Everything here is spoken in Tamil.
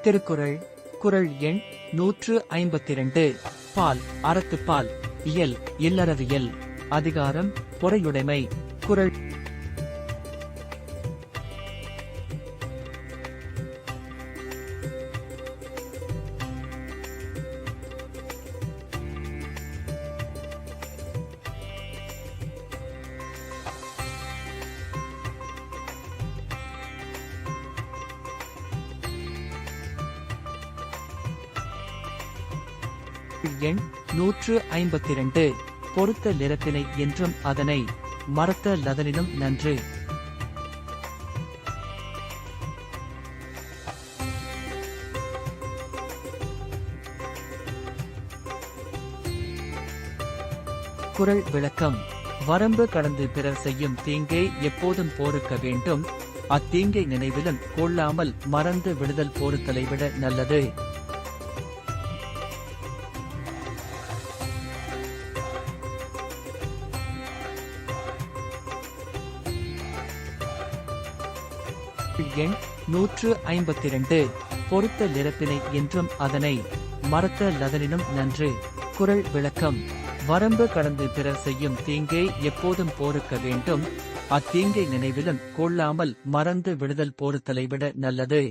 திருக்குறள் குறள் எண் 152 பால் அறத்துப்பால் இயல் இல்லறவியல் அதிகாரம் பொறையுடைமை குறள் எண் 152 பொறுத்த நிறத்தினை என்றும் அதனை மறத்த லதனினும் நன்று. குறள் விளக்கம் வரம்பு கடந்து பிறர் செய்யும் தீங்கை எப்போதும் போருக்க வேண்டும். அத்தீங்கை நினைவிலும் கொள்ளாமல் மறந்து விடுதல் போருத்தலை விட நல்லது. எண் 152 பொறுத்த நிறத்தினை என்றும் அதனை மறத்த லதனினும் நன்று. குறள் விளக்கம் வரம்பு கடந்து பிறர் செய்யும் தீங்கை எப்போதும் போருக்க வேண்டும். அத்தீங்கை நினைவிலும் கொள்ளாமல் மறந்து விடுதல் போருத்தலை விட நல்லது.